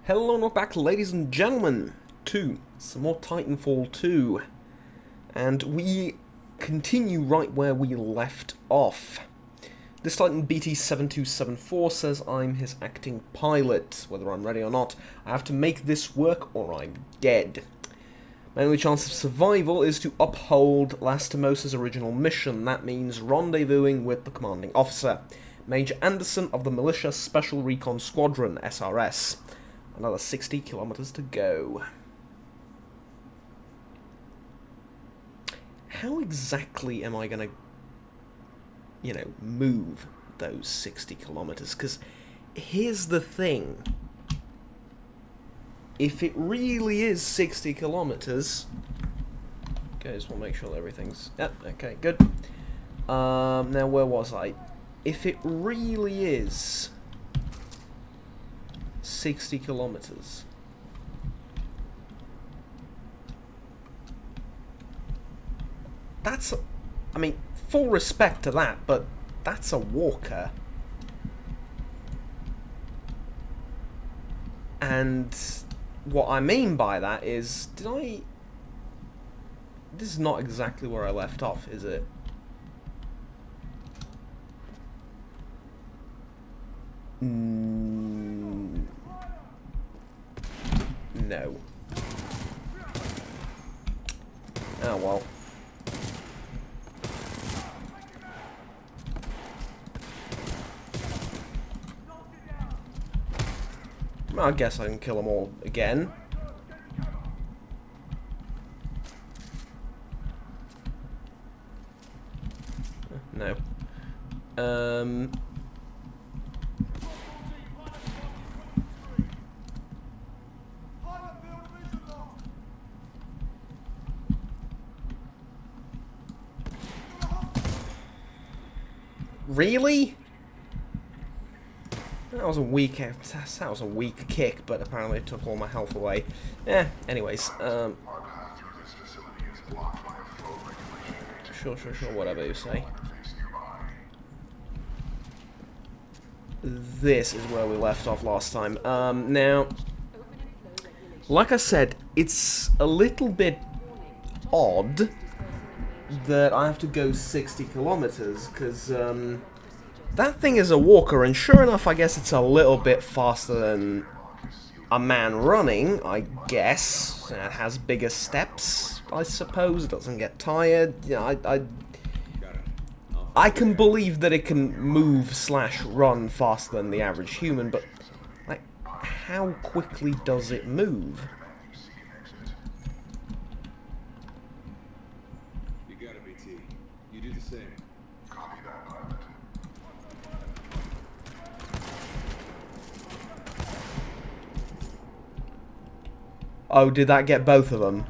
Hello and welcome back, ladies and gentlemen, to some more Titanfall 2. And we continue right where we left off. This Titan BT-7274 says I'm his acting pilot. Whether I'm ready or not, I have to make this work or I'm dead. My only chance of survival is to uphold Lastimos's original mission. That means rendezvousing with the commanding officer, Major Anderson of the Militia Special Recon Squadron, SRS. Another 60 kilometers to go. How exactly am I going to, move those 60 kilometers? Because here's the thing. If it really is 60 kilometers... Okay, just want to make sure that everything's... Yep, okay, good. Now, where was I? If it really is 60 kilometers... That's... I mean, full respect to that, but that's a walker. And what I mean by that is, This is not exactly where I left off, is it? No. Oh well. I guess I can kill them all again. No. Really? That was a weak kick, but apparently it took all my health away. Anyways, sure, whatever you say. This is where we left off last time. Now, like I said, it's a little bit odd that I have to go 60 kilometers, because, that thing is a walker, and sure enough, I guess it's a little bit faster than a man running, I guess. It has bigger steps, I suppose. It doesn't get tired. Yeah, I can believe that it can move / run faster than the average human, but, like, how quickly does it move? You got it, BT. You do the same. Copy that, pilot. Oh, did that get both of them?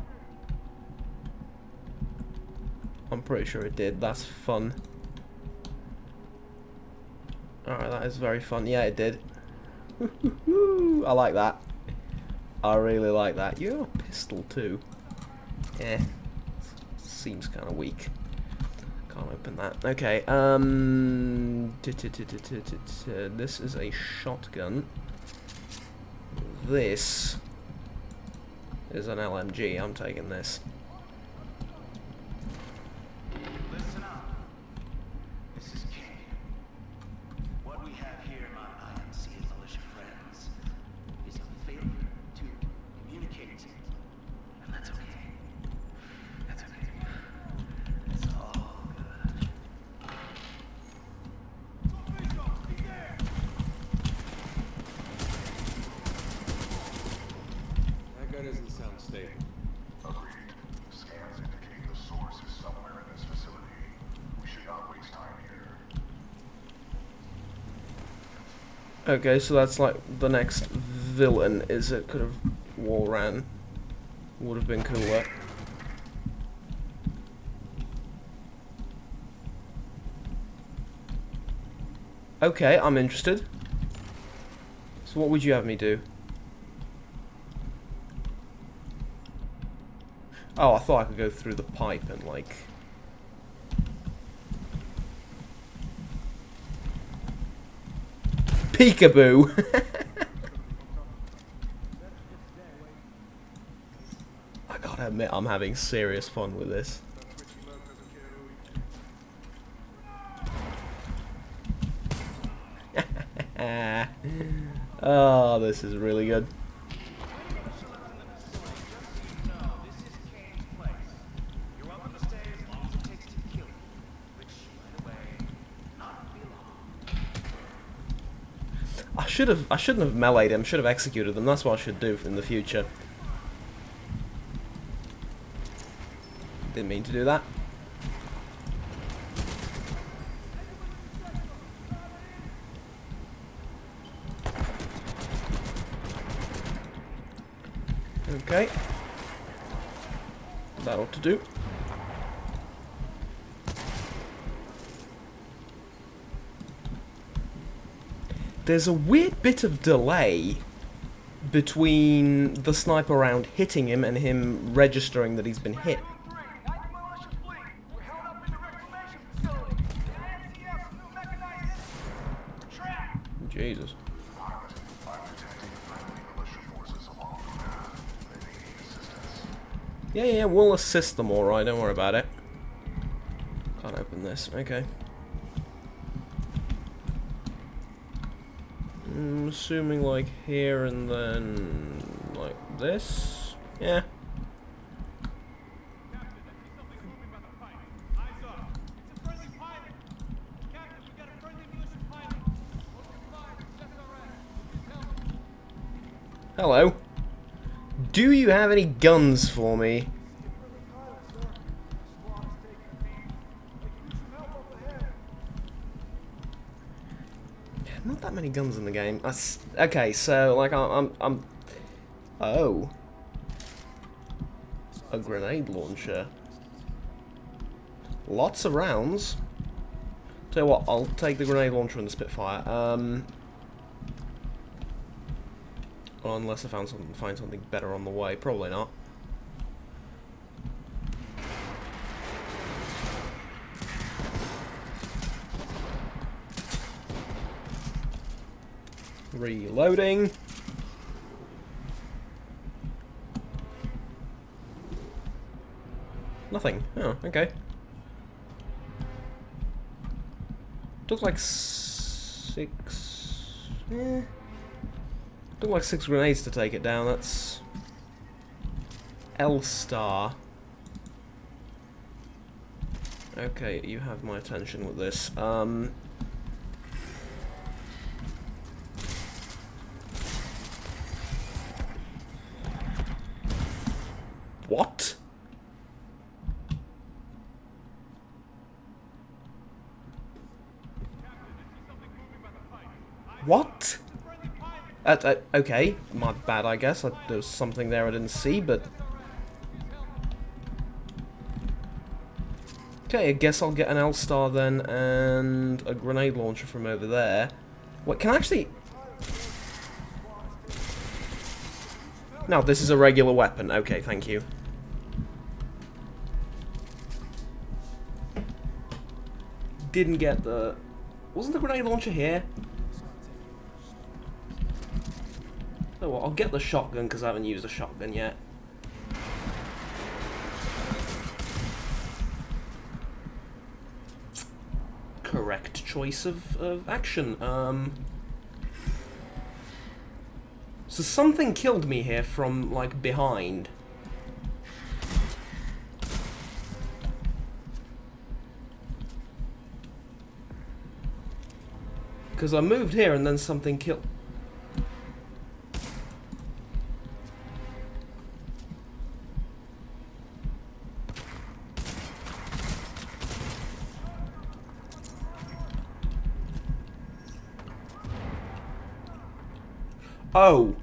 I'm pretty sure it did. That's fun. Alright, that is very fun. Yeah, it did. I like that. I really like that. You have a pistol too. Yeah. Seems kind of weak. Can't open that. Okay, this is a shotgun. This is an LMG. I'm taking this. Listen up. This is King. What we have here, my IMC and militia friends, is a failure to communicate. And that's okay. That's okay. It's all good. That guy doesn't sound stable. Agreed. Scans indicate the source is somewhere in this facility. We should not waste time here. Okay, so that's like the next villain, is it? Could have wall ran. Would have been cooler. Okay, I'm interested. So what would you have me do? Oh, I thought I could go through the pipe and, like... Peekaboo! gotta admit, I'm having serious fun with this. Oh, this is really good. I shouldn't have meleeed him, should have executed them, that's what I should do in the future. Didn't mean to do that. Okay. That ought to do. There's a weird bit of delay between the sniper round hitting him and him registering that he's been hit. Jesus. Yeah, we'll assist them alright, don't worry about it. Can't open this, okay. I'm assuming like here and then like this? Yeah. Hello. Do you have any guns for me? Not that many guns in the game. Okay, so like I'm. Oh. A grenade launcher. Lots of rounds. Tell you what, I'll take the grenade launcher and the Spitfire. Well, unless I find something better on the way. Probably not. Reloading. Nothing. Oh, okay. Took like 6. Eh. Took like 6 grenades to take it down. That's L star. Okay, you have my attention with this. What? What? Okay, my bad, I guess. There was something there I didn't see, but... Okay, I guess I'll get an L-Star then, and a grenade launcher from over there. What, can I actually... No, this is a regular weapon. Okay, thank you. Didn't get the... Wasn't the grenade launcher here? Oh, well, I'll get the shotgun because I haven't used a shotgun yet. Correct choice of action. So something killed me here from, like, behind. Because I moved here and then something killed... Oh.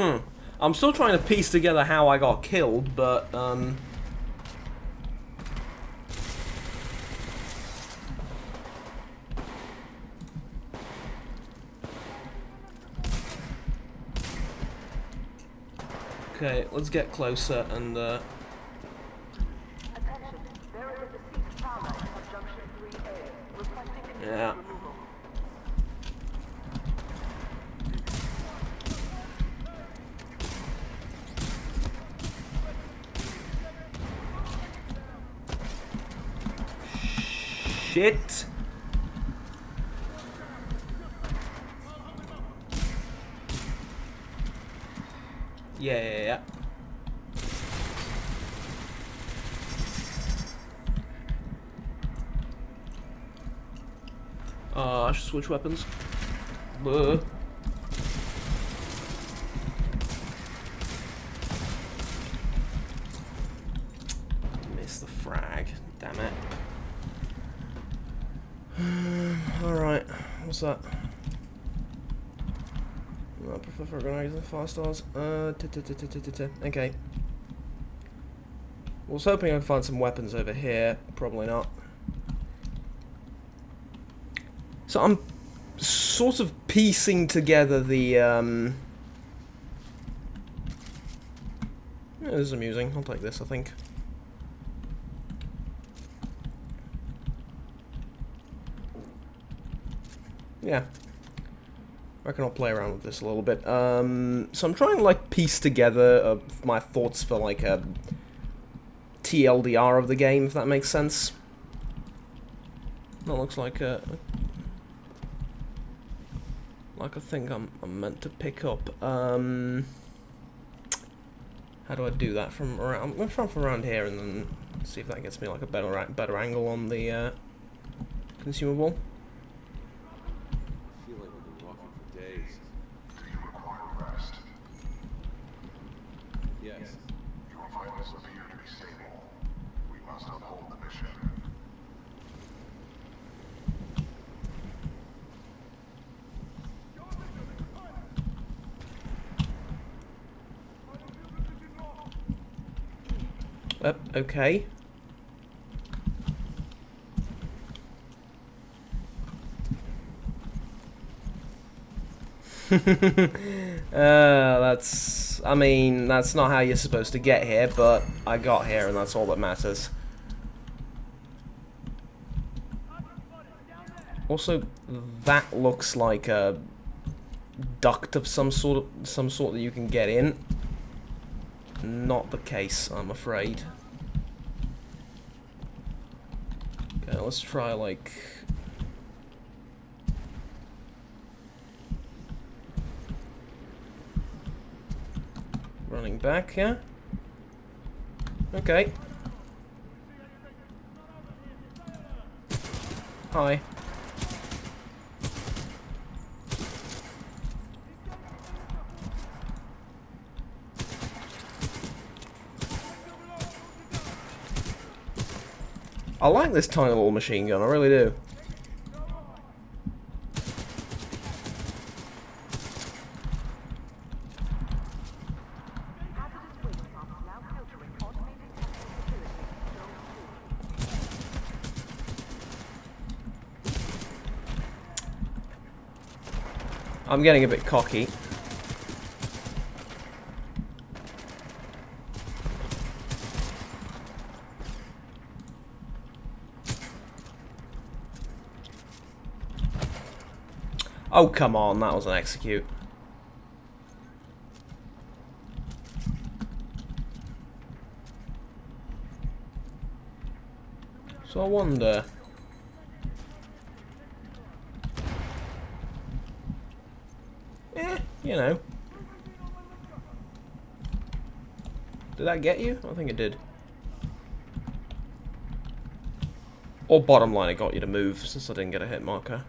I'm still trying to piece together how I got killed, but, okay, let's get closer and, Attention, there is a deceased prowler at Junction 3A, requesting immediate yeah. removal. Shit. Yeah. I should switch weapons. Buh. Missed the frag. Damn it. Alright, what's that? I prefer for grenades and 5 stars. Okay. I was hoping I'd find some weapons over here. Probably not. So I'm sort of piecing together the, yeah, this is amusing. I'll take this, I think. Yeah. I reckon I'll play around with this a little bit. So I'm trying to, like, piece together my thoughts for, like, a TLDR of the game, if that makes sense. That looks like a thing I'm meant to pick up. How do I do that from around? I'm gonna try from around here and then see if that gets me like a better angle on the consumable. I feel like we've been walking for days. Do you require rest? Yes. Your vitals appear to be stable. We must uphold the mission. Okay. That's... I mean, that's not how you're supposed to get here, but I got here and that's all that matters. Also, that looks like a duct of some sort that you can get in. Not the case, I'm afraid. Okay, let's try, like... running back, yeah? Okay. Hi. I like this tiny little machine gun, I really do. Hazardous waste pumps now filtering automated testing facility, Zone 2. I'm getting a bit cocky. Oh, come on, that was an execute. So I wonder... you know. Did that get you? I think it did. Or bottom line, it got you to move, since I didn't get a hit marker.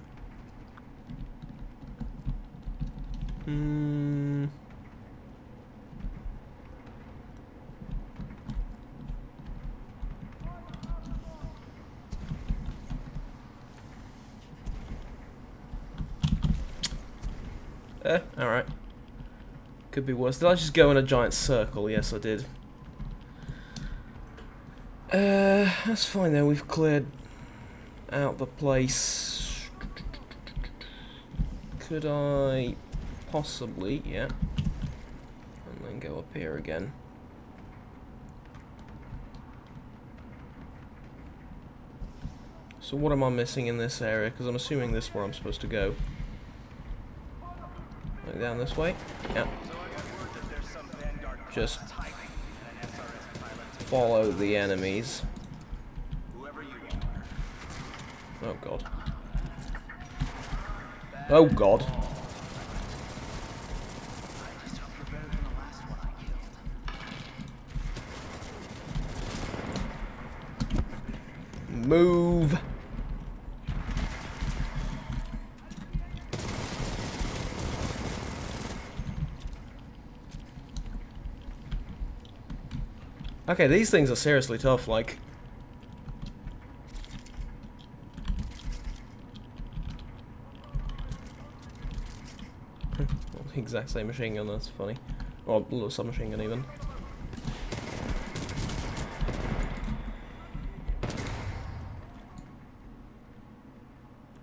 Alright. Could be worse. Did I just go in a giant circle? Yes, I did. That's fine then. We've cleared out the place. Could I possibly, yeah, and then go up here again. So what am I missing in this area? Because I'm assuming this is where I'm supposed to go. Like down this way? Yeah. Just follow the enemies. Oh god. Oh god. Move. Okay, these things are seriously tough, like... the exact same machine gun, that's funny. Or a submachine gun, even.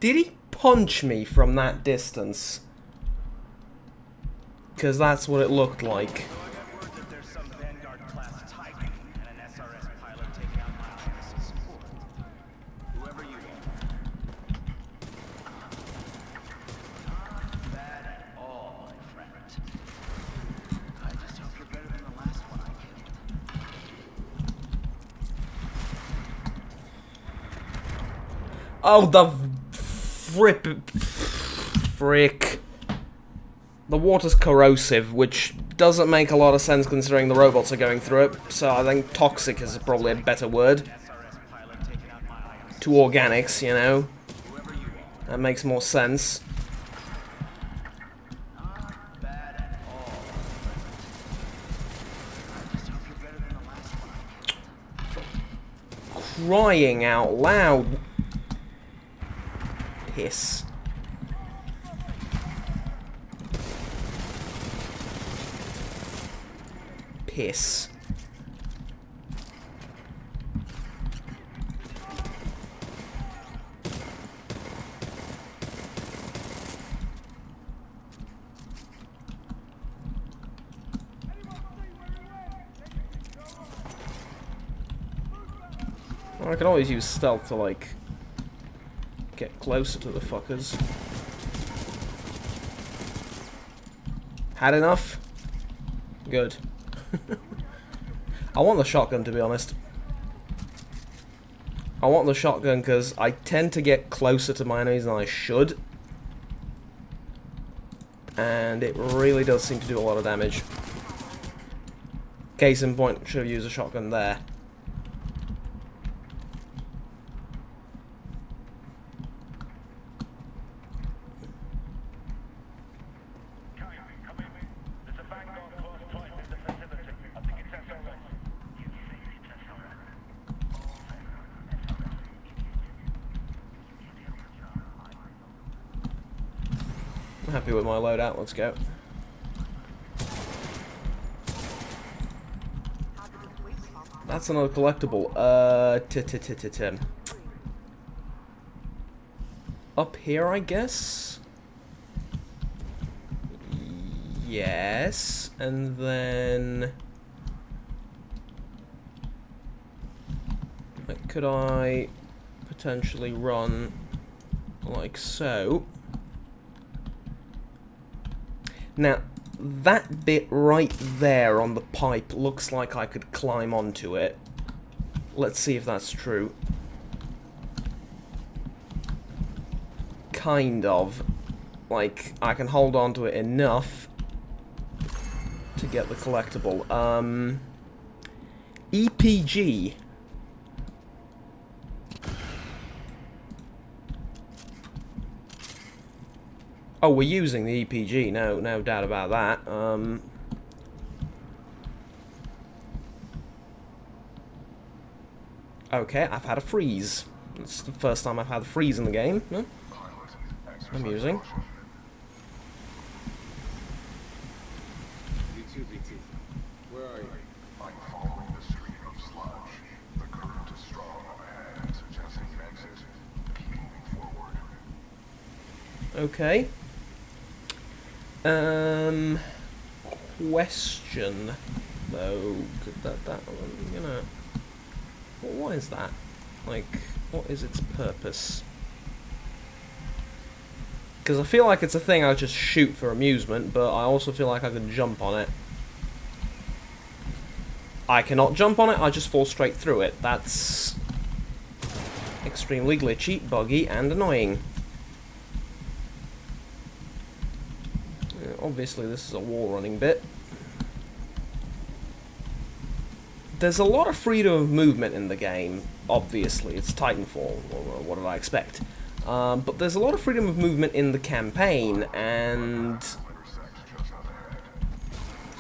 Did he punch me from that distance? Because that's what it looked like. Oh, the frick. The water's corrosive, which doesn't make a lot of sense considering the robots are going through it, so I think toxic is probably a better word. To organics, you know. That makes more sense. Crying out loud. Piss. Piss. I can always use stealth to, like, get closer to the fuckers. Had enough? Good. I want the shotgun, to be honest. I want the shotgun because I tend to get closer to my enemies than I should. And it really does seem to do a lot of damage. Case in point, should have used a shotgun there. I'm happy with my loadout, let's go. That's another collectible. Up here, I guess? Yes, and then... could I potentially run like so? Now, that bit right there on the pipe looks like I could climb onto it. Let's see if that's true. Kind of. Like, I can hold on to it enough to get the collectible. EPG. Oh, we're using the EPG, no doubt about that. Okay, I've had a freeze. It's the first time I've had a freeze in the game. Huh? Amusing. too, BT. Where are you? I'm following the stream of sludge. The current is strong up ahead, suggesting an exit. Keep moving forward. Okay. Question though, could that you know, what is that? Like, what is its purpose? Because I feel like it's a thing I just shoot for amusement, but I also feel like I could jump on it. I cannot jump on it, I just fall straight through it. That's extremely glitchy, buggy, and annoying. Obviously this is a wall running bit. There's a lot of freedom of movement in the game, obviously. It's Titanfall, what did I expect? But there's a lot of freedom of movement in the campaign, and...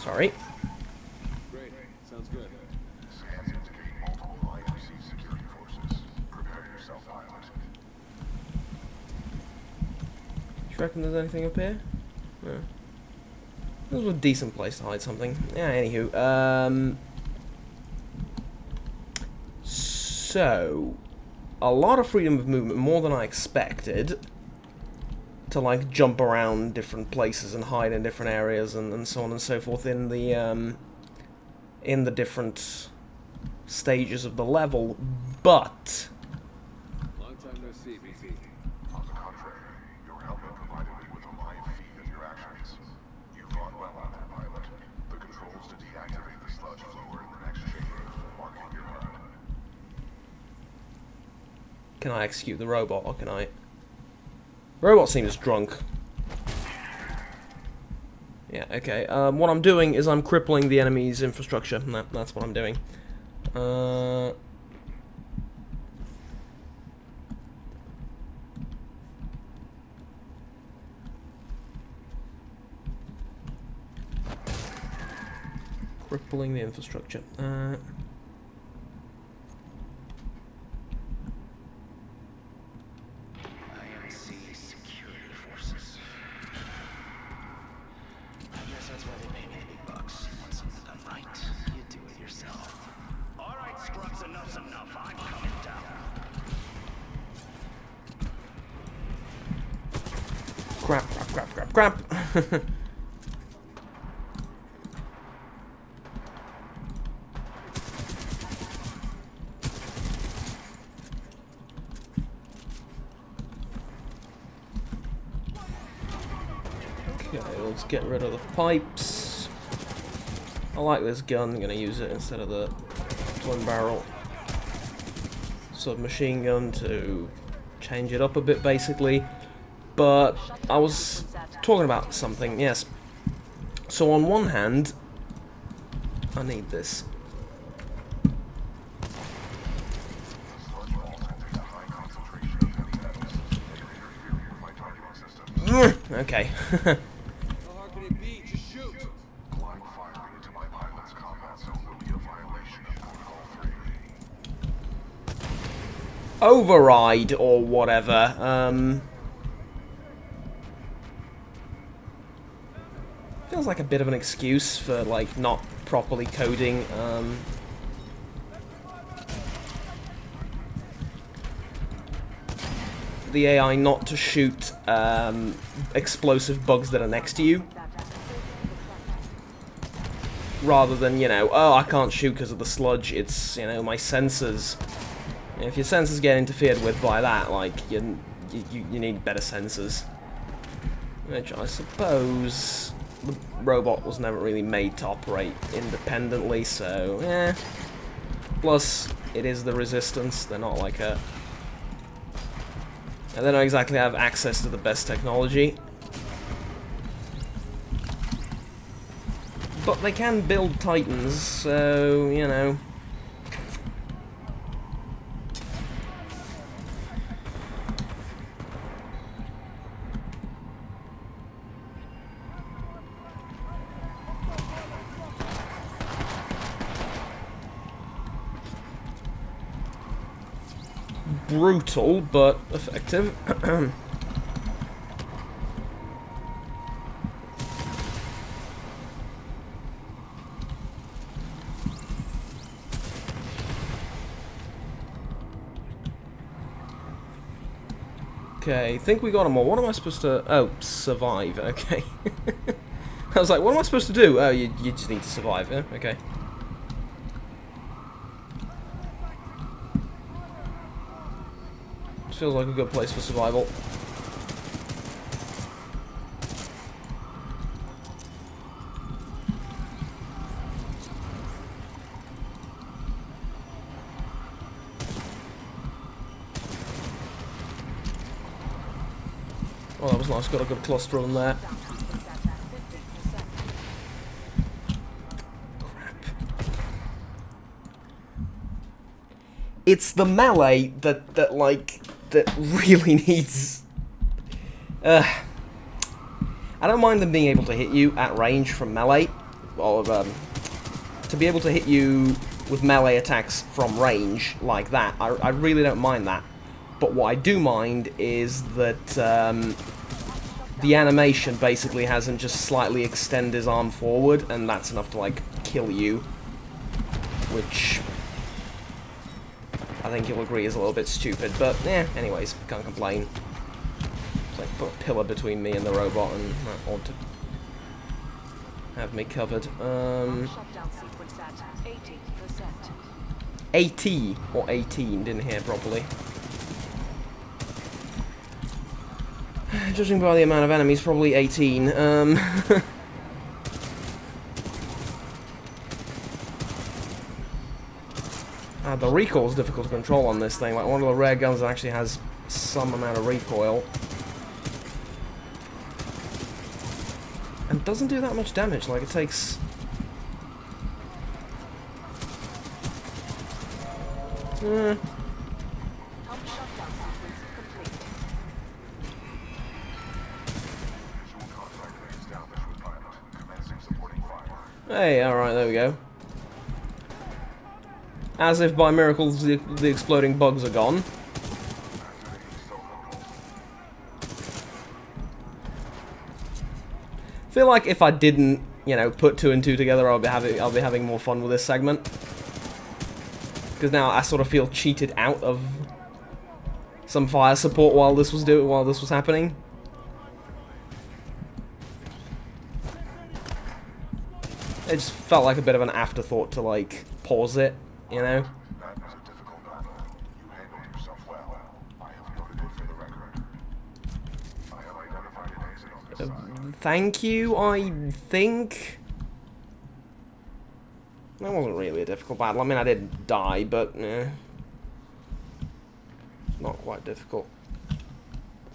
Sorry. Great. Sounds good. Scans indicate multiple IMC security forces. Prepare yourself, pilot. Do you reckon there's anything up here? No. This was a decent place to hide something. Yeah, anywho. So, a lot of freedom of movement, more than I expected, to like jump around different places and hide in different areas and so on and so forth in the different stages of the level, but Long time no see, BT. On the contrary, your helmet provided me with a live feed of your actions. You fought well on that, pilot. The controls to deactivate the sludge flow are in the next chamber, marking your HUD. can I execute the robot or can I? Robot seems drunk. Yeah, okay. What I'm doing is I'm crippling the enemy's infrastructure. That's what I'm doing. Crippling the infrastructure. IMC security forces. I guess that's why they pay me the big bucks. You want something done right, you do it yourself. All right, scrubs, enough's enough. I'm coming down. Crap. Okay, let's get rid of the pipes. I like this gun, I'm gonna use it instead of the twin barrel submachine gun to change it up a bit basically. But I was talking about something, yes. So on one hand, I need this. Sludge vault contains a high concentration of heavy metals. They are interfering with my targeting system. Okay. How hard can it be? Just shoot! Blind firing into my pilot's combat zone will be a violation of Protocol 3. Override or whatever. Feels like a bit of an excuse for like not properly coding the AI not to shoot explosive bugs that are next to you, rather than, you know, oh, I can't shoot because of the sludge, it's, you know, my sensors. If your sensors get interfered with by that, like, you need better sensors. Which I suppose the robot was never really made to operate independently, so, eh. Plus, it is the Resistance, they're not like a... And they don't exactly have access to the best technology. But they can build Titans, so, you know. Brutal, but effective. Okay, I think we got them all. What am I supposed to... Oh, survive. Okay. I was like, what am I supposed to do? Oh, you just need to survive, yeah? Okay. This feels like a good place for survival. Oh, that was nice. Got a good cluster on there. It's the melee that really needs. I don't mind them being able to hit you at range from melee, or to be able to hit you with melee attacks from range like that. I really don't mind that. But what I do mind is that the animation basically has him just slightly extend his arm forward, and that's enough to like kill you, which I think you'll agree is a little bit stupid, but yeah, anyways, can't complain. It's like put a pillar between me and the robot and that ought to have me covered. Shutdown sequence at 80%. 80 or 18, didn't hear properly. Judging by the amount of enemies, probably 18. The recoil is difficult to control on this thing. Like, one of the rare guns that actually has some amount of recoil. And doesn't do that much damage. Like, it takes... Pump shutdown sequence complete. Visual contact established with pilot. Commencing supporting fire. Hey, alright, there we go. As if by miracle the exploding bugs are gone. I feel like if I didn't, you know, put 2 and 2 together, I'll be having more fun with this segment. Because now I sort of feel cheated out of some fire support while this was happening. It just felt like a bit of an afterthought to like pause it, you know. That was a difficult battle. You handled yourself well. I have noted it for the record. I have identified an exit on this side. Thank you, I think. That wasn't really a difficult battle. I mean, I did die, but not quite difficult.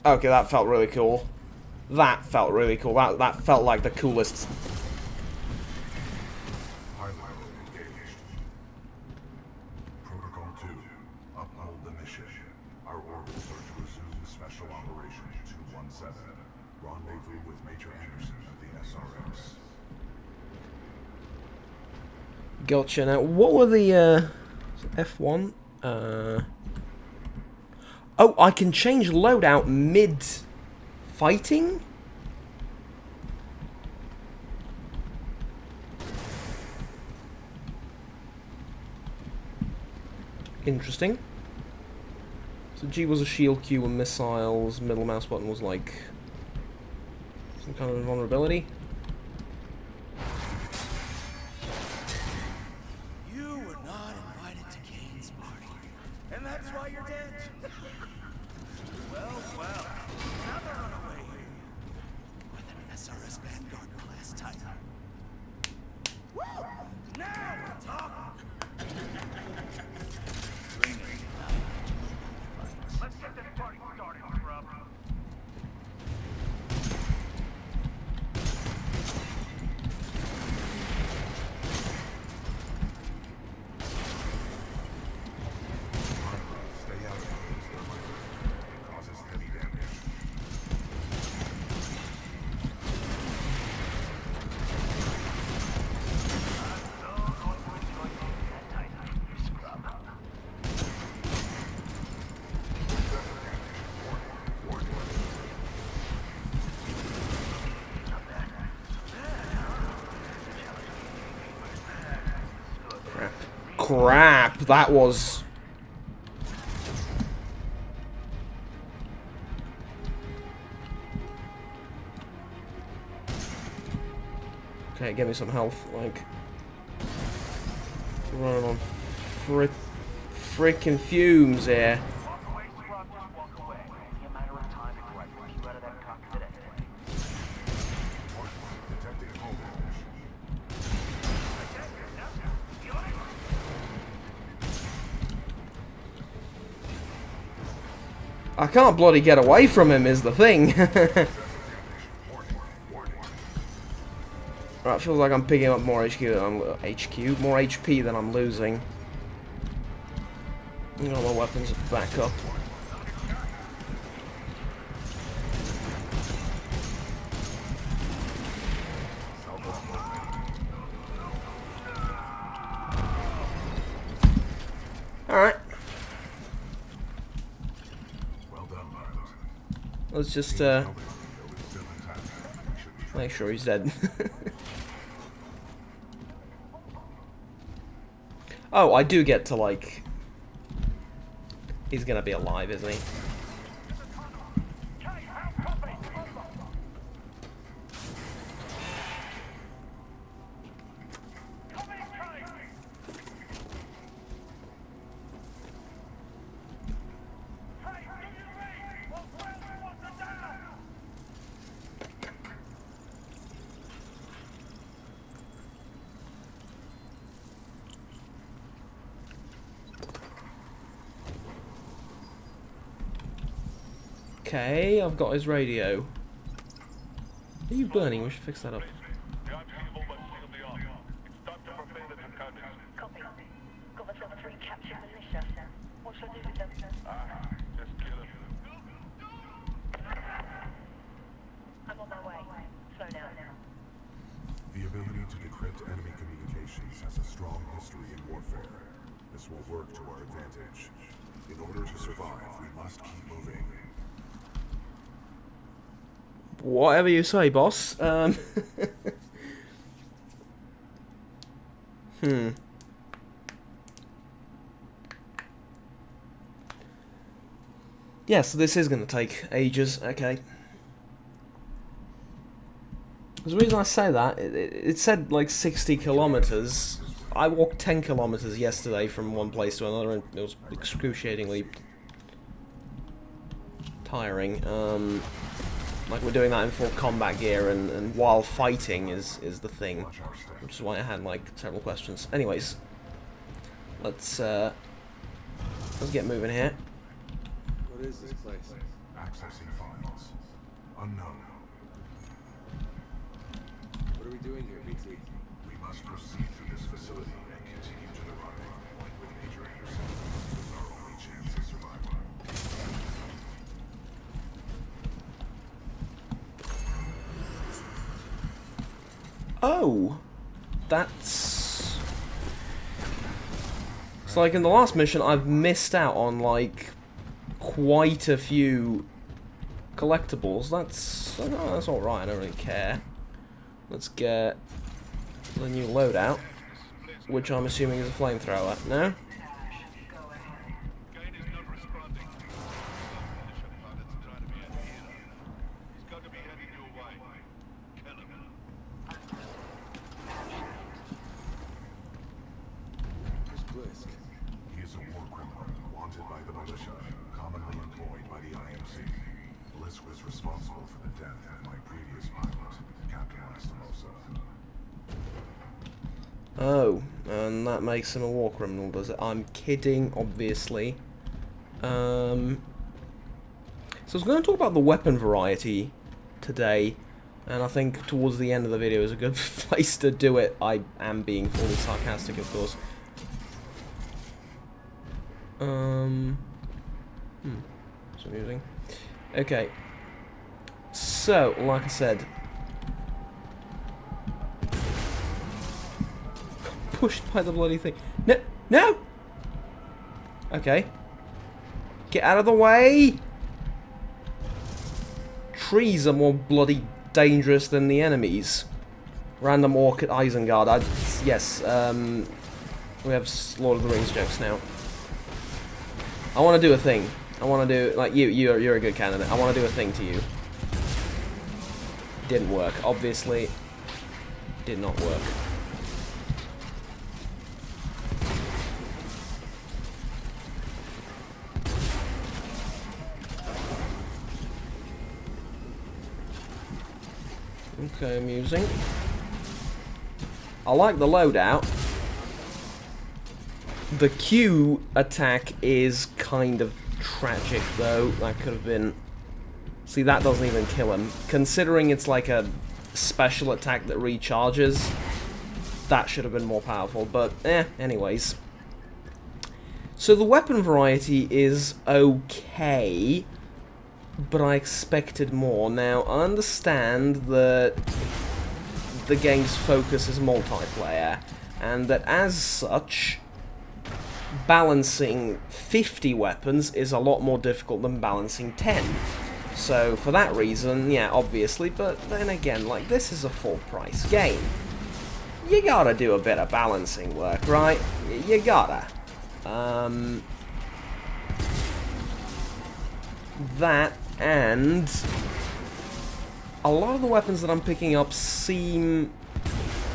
Okay, that felt really cool. That felt really cool. That felt like the coolest. Pilot engaged. Protocol 2. Uphold the mission. Our orbit search resumes Special Operation 217. Rendezvous with Major Anderson of the SRS. Gotcha. Now, what were the F1? Oh, I can change loadout mid-fighting? Interesting. So G was a shield, Q were missiles, middle mouse button was like some kind of invulnerability. You were not invited to Kane's party, and that's why you're dead. Well, another runaway here with an SRS Vanguard class Titan. Woo! Now we're talking. Bring it. Let's get this party started, scrub. Stay out of this thermite. It causes heavy damage. Crap, that was... Okay, give me some health. Like, running on freaking fumes here. Walk away, scrub, just walk away. Only a matter of time before I push you out of that cockpit anyway. Detecting home I can't bloody get away from him is the thing. Right, feels like I'm picking up more HQ than more HP than I'm losing. All my weapons are back up. Alright. Well done, pilot. Let's just make sure he's dead. Oh, I do get to, like... He's gonna be alive, isn't he? Okay, I've got his radio. Are you burning? We should fix that up. Copy. Got myself 3 captured militia. What should I do with them? Just kill him. I'm on my way. Slow down. The ability to decrypt enemy communications has a strong history in warfare. This will work to our advantage. In order to survive, we must keep moving. Whatever you say, boss. Yeah, so this is going to take ages. Okay. The reason I say that, it said like 60 kilometers. I walked 10 kilometers yesterday from one place to another, and it was excruciatingly tiring. Like, we're doing that in full combat gear, and while fighting is the thing, which is why I had like several questions. Anyways, let's get moving here. What is this place? Accessing files. Unknown. What are we doing here, BT? We must proceed through this facility and continue to the rendezvous point with Major Anderson. This is our only chance of survival. Oh, that's... It's like in the last mission, I've missed out on like quite a few collectibles. That's all right. I don't really care. Let's get the new loadout, which I'm assuming is a flamethrower. No? Who's Blisk? He is a war criminal, wanted by the militia, commonly employed by the IMC. Blisk was responsible for the death of my previous pilot, Captain Lastimosa. Oh, and that makes him a war criminal, does it? I'm kidding, obviously. So I was going to talk about the weapon variety today, and I think towards the end of the video is a good place to do it. I am being fully sarcastic, of course. It's amusing. Okay. So, like I said, pushed by the bloody thing. No! No! Okay. Get out of the way! Trees are more bloody dangerous than the enemies. Random orc at Isengard. Yes, we have Lord of the Rings jokes now. I want to do a thing. I want to do, like, you're a good candidate. I want to do a thing to you. Didn't work, obviously. did not work. Okay, amusing. I like the loadout. The Q attack is kind of tragic, though. That could have been... See, that doesn't even kill him. Considering it's like a special attack that recharges, that should have been more powerful, but anyways. So the weapon variety is okay, but I expected more. Now, I understand that the game's focus is multiplayer, and that as such, balancing 50 weapons is a lot more difficult than balancing 10. So, for that reason, yeah, obviously, but then again, like, this is a full-price game. You gotta do a bit of balancing work, right? You gotta. That, and a lot of the weapons that I'm picking up seem,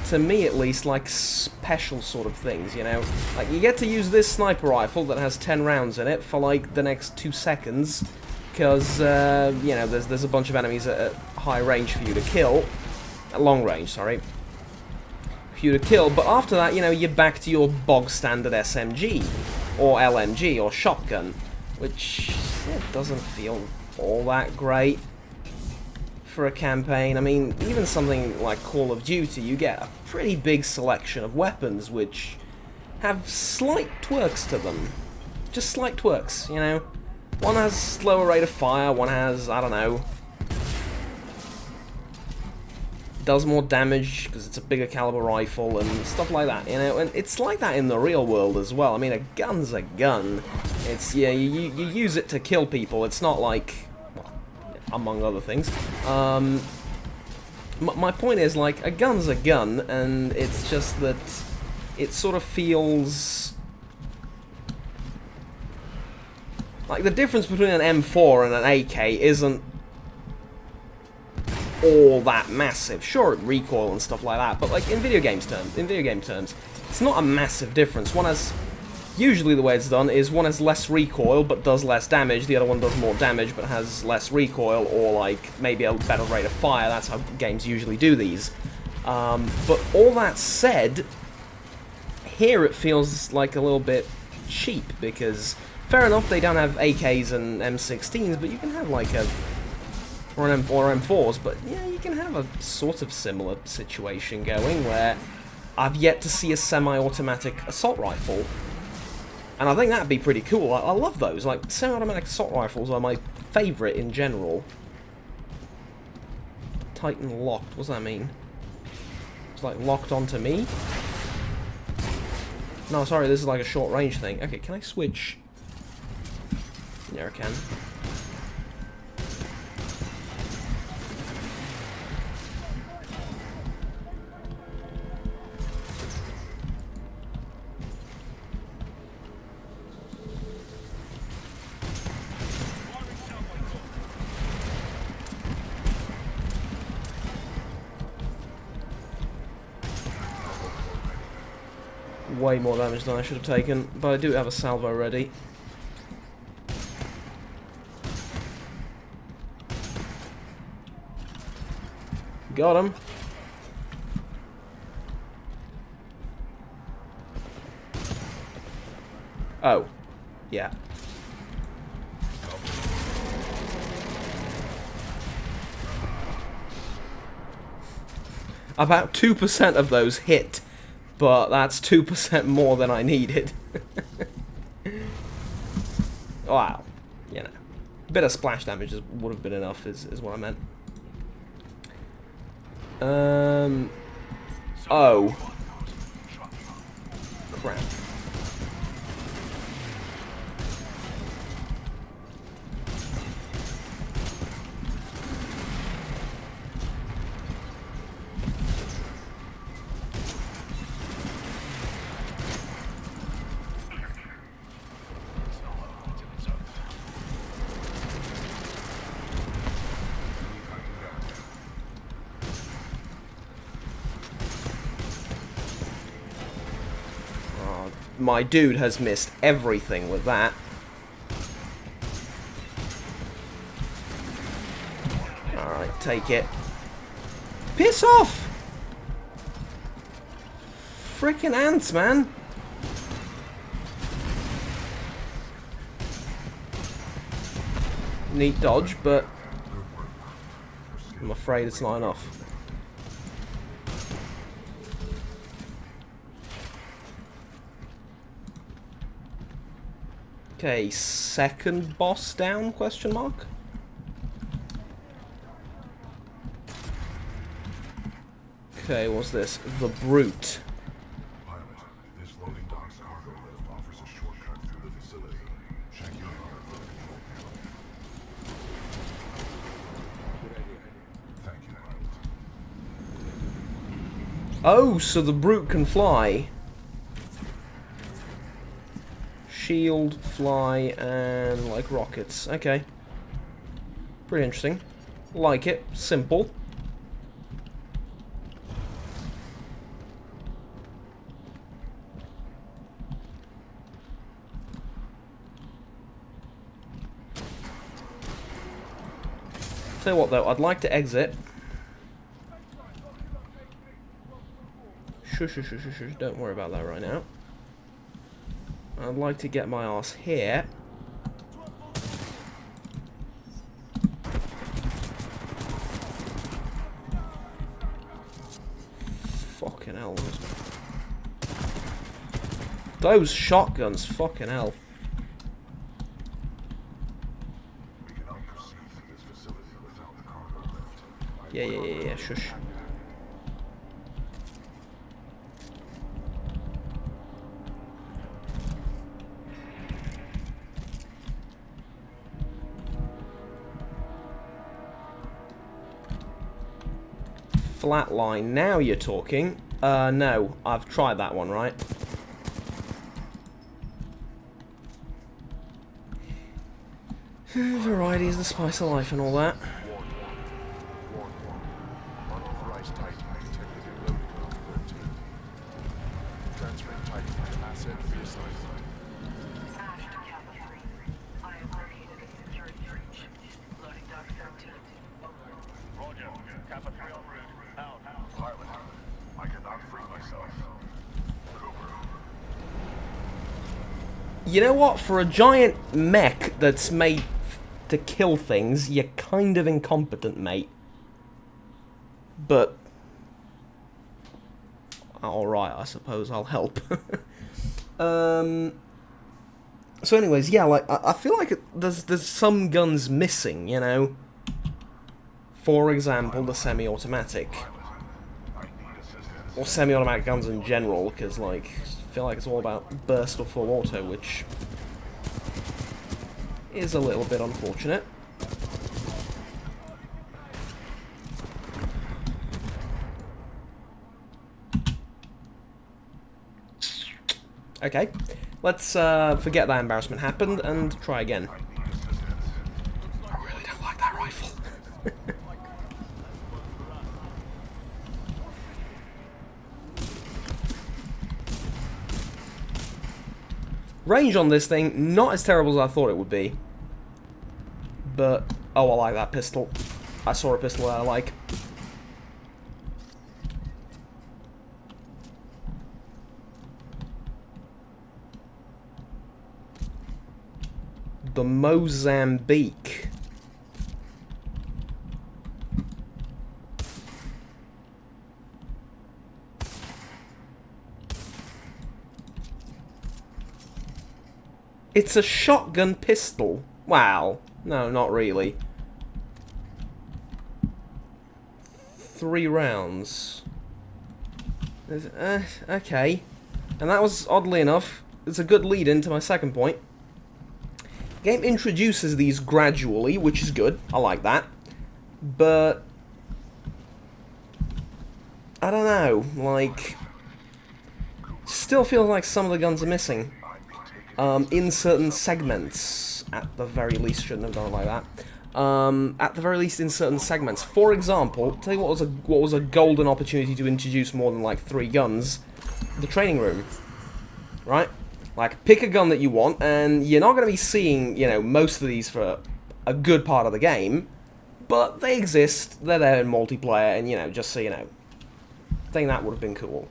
to me at least, like special sort of things, you know? Like, you get to use this sniper rifle that has 10 rounds in it for, like, the next 2 seconds, because, you know, there's a bunch of enemies at high range for you to kill. At long range, sorry. For you to kill, but after that, you know, you're back to your bog standard SMG, or LMG, or shotgun, which doesn't feel all that great for a campaign. I mean, even something like Call of Duty, you get a pretty big selection of weapons which have slight twerks to them. Just slight twerks, you know? One has slower rate of fire, one has, I don't know, does more damage because it's a bigger caliber rifle and stuff like that, you know, and it's like that in the real world as well. I mean, a gun's a gun. It's, yeah, you use it to kill people. It's not like, well, among other things. My point is, like, a gun's a gun, and it's just that it sort of feels like the difference between an M4 and an AK isn't all that massive. Sure, recoil and stuff like that, but like in video game terms, it's not a massive difference. One has, usually the way it's done is one has less recoil but does less damage, the other one does more damage but has less recoil, or like maybe a better rate of fire. That's how games usually do these. But all that said, here it feels like a little bit cheap, because fair enough, they don't have AKs and M16s, but you can have like a, or an M4 or M4s, but yeah, you can have a sort of similar situation going where I've yet to see a semi-automatic assault rifle, and I think that'd be pretty cool. I love those. Like, semi-automatic assault rifles are my favourite in general. Titan locked, what does that mean? It's like locked onto me? No, sorry, this is like a short range thing. Okay, can I switch? Yeah, I can. Way more damage than I should have taken, but I do have a salvo ready. Got him. Oh. Yeah. About 2% of those hit, but that's 2% more than I needed. Wow. You know. A bit of splash damage would have been enough, is what I meant. Oh. Crap. my dude has missed everything with that. Alright, take it. Piss off! Frickin' ants, man! Neat dodge, but I'm afraid it's not enough. Okay, second boss down, question mark? Okay, what's this? The Brute. Pilot, this loading dock's cargo lift offers a shortcut through the facility. Check your heart for the control panel. Good idea. Thank you, pilot. Oh, so the Brute can fly. Shield, fly, and like rockets. Okay. Pretty interesting. Like it. Simple. Tell you what though, I'd like to exit. Shush, shush, shush, shush, don't worry about that right now. I'd like to get my ass here. Fucking hell. Those shotguns, fucking hell. We cannot proceed through this facility without the cargo lift. Yeah, shush. Flatline, now you're talking. No, I've tried that one, right? Variety is the spice of life and all that. Unauthorized Titan detected in loading dock 13. Transferring Titan to asset reassigned. Ash to Kappa 3. I have located a security breach. Loading dock 13. Roger. Kappa 3 en route. Out. Pilot, I cannot free myself. Cooper. You know what? For a giant mech that's made to kill things, you're kind of incompetent, mate. But alright, I suppose I'll help. So anyways, yeah, like, I feel like there's some guns missing, you know? For example, the semi-automatic. I need assistance. Or semi-automatic guns in general, because, like, I feel like it's all about burst or full auto, which is a little bit unfortunate. Okay, let's forget that embarrassment happened and try again. I really don't like that rifle. Range on this thing, not as terrible as I thought it would be. But, oh, I like that pistol. I saw a pistol that I like. The Mozambique. It's a shotgun pistol. Wow. No, not really. 3 rounds. Okay. And that was, oddly enough, it's a good lead into my second point. The game introduces these gradually, which is good. I like that. But I don't know, like, still feels like some of the guns are missing. In certain segments, at the very least. Shouldn't have done it like that. At the very least, in certain segments. For example, tell you what was a golden opportunity to introduce more than like 3 guns. The training room, right? Like, pick a gun that you want, and you're not going to be seeing, you know, most of these for a good part of the game, but they exist, they're there in multiplayer, and, you know, just so you know. I think that would have been cool.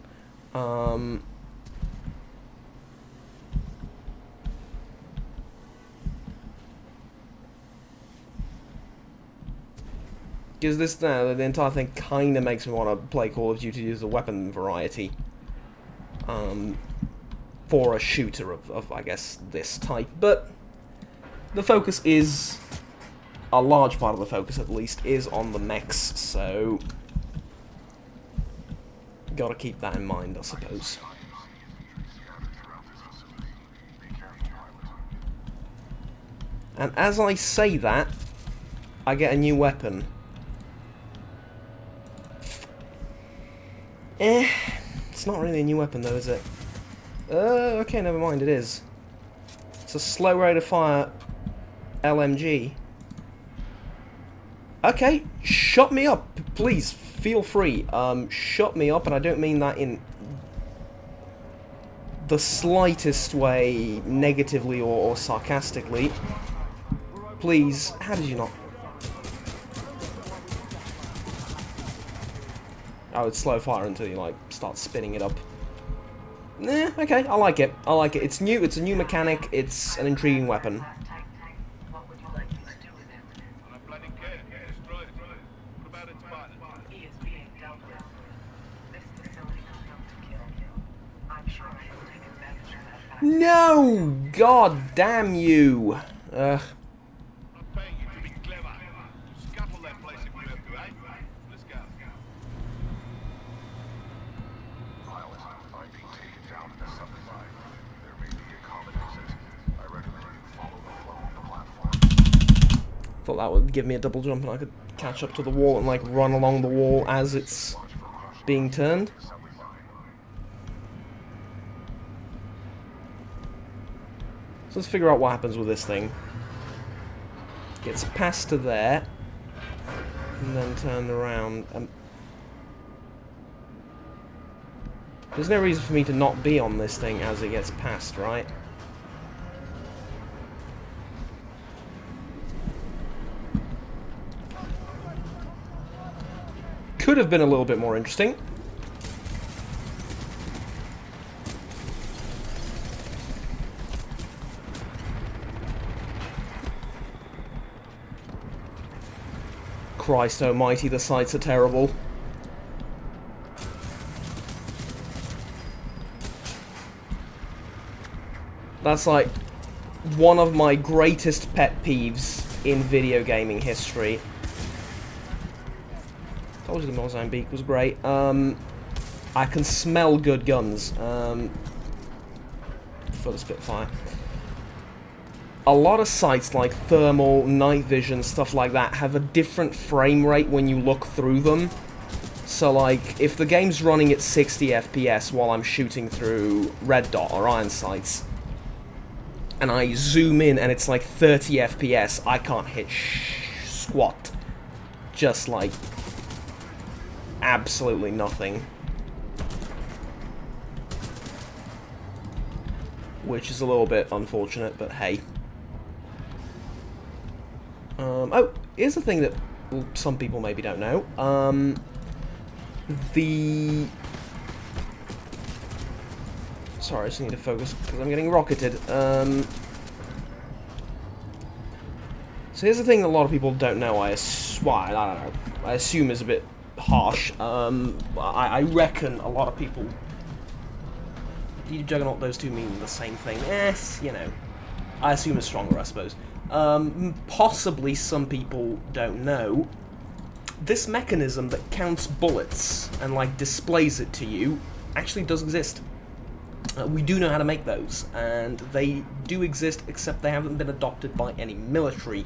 Because this, the entire thing kind of makes me want to play Call of Duty as a weapon variety. For a shooter of, I guess, this type. But the focus is, a large part of the focus at least, is on the mechs, so gotta keep that in mind, I suppose. And as I say that, I get a new weapon. It's not really a new weapon though, is it? Okay, never mind, it is. It's a slow rate of fire LMG. Okay, shut me up, please, feel free. Shut me up, and I don't mean that in the slightest way, negatively or sarcastically. Please, how did you not? I would slow fire until you, like, start spinning it up. Okay, I like it. I like it. It's new, it's a new mechanic, it's an intriguing weapon. What would you like me to do with him? I'm planning care. Destroy it. What about its pilot? He is being dealt with. This facility is built to kill. I'm sure he'll take advantage of that fact. No! God damn you! I'm paying you to be clever. Scaffold that place if you have to, eh? Let's go. Pilot, I'm being taken down in a subdesign. There may be a common exit. I recommend you follow the flow of the platform. Thought that would give me a double jump and I could catch up to the wall and, like, run along the wall as it's being turned. Assembly line. So let's figure out what happens with this thing. Gets passed to there, and then turned around. There's no reason for me to not be on this thing as it gets passed, right? Could have been a little bit more interesting. Christ almighty, the sights are terrible. That's like one of my greatest pet peeves in video gaming history. Told you the Mozambique was great. I can smell good guns for the Spitfire. A lot of sites like thermal, night vision, stuff like that have a different frame rate when you look through them. So, like, if the game's running at 60 FPS while I'm shooting through red dot or iron sights, and I zoom in and it's like 30 FPS, I can't hit squat. Just, like, absolutely nothing. Which is a little bit unfortunate, but hey. Oh, here's the thing that some people maybe don't know. Sorry, I just need to focus because I'm getting rocketed. So here's the thing that a lot of people don't know. I don't know. I assume is a bit harsh. I reckon a lot of people. You Juggernaut, those two mean the same thing. Yes, you know. I assume it's stronger, I suppose. Possibly some people don't know. This mechanism that counts bullets and, like, displays it to you actually does exist. We do know how to make those, and they do exist, except they haven't been adopted by any military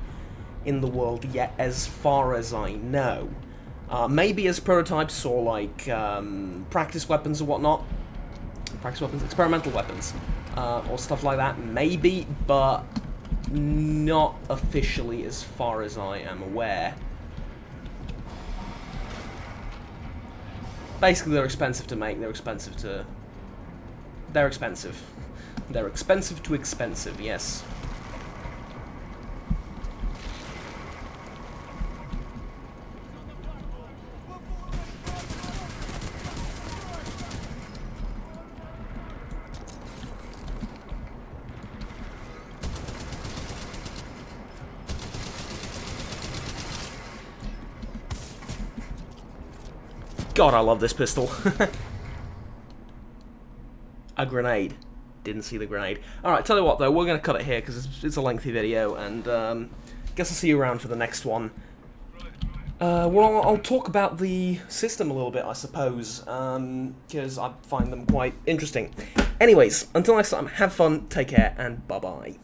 in the world yet, as far as I know. Maybe as prototypes or, like, practice weapons or whatnot. Practice weapons, experimental weapons, or stuff like that, maybe, but not officially as far as I am aware. Basically, they're expensive to make, they're expensive to They're expensive. They're expensive to expensive, yes. God, I love this pistol. A grenade. Didn't see the grenade. Alright, tell you what though, we're going to cut it here because it's a lengthy video, and guess I'll see you around for the next one. Well, I'll talk about the system a little bit, I suppose, because I find them quite interesting. Anyways, until next time, have fun, take care, and bye-bye.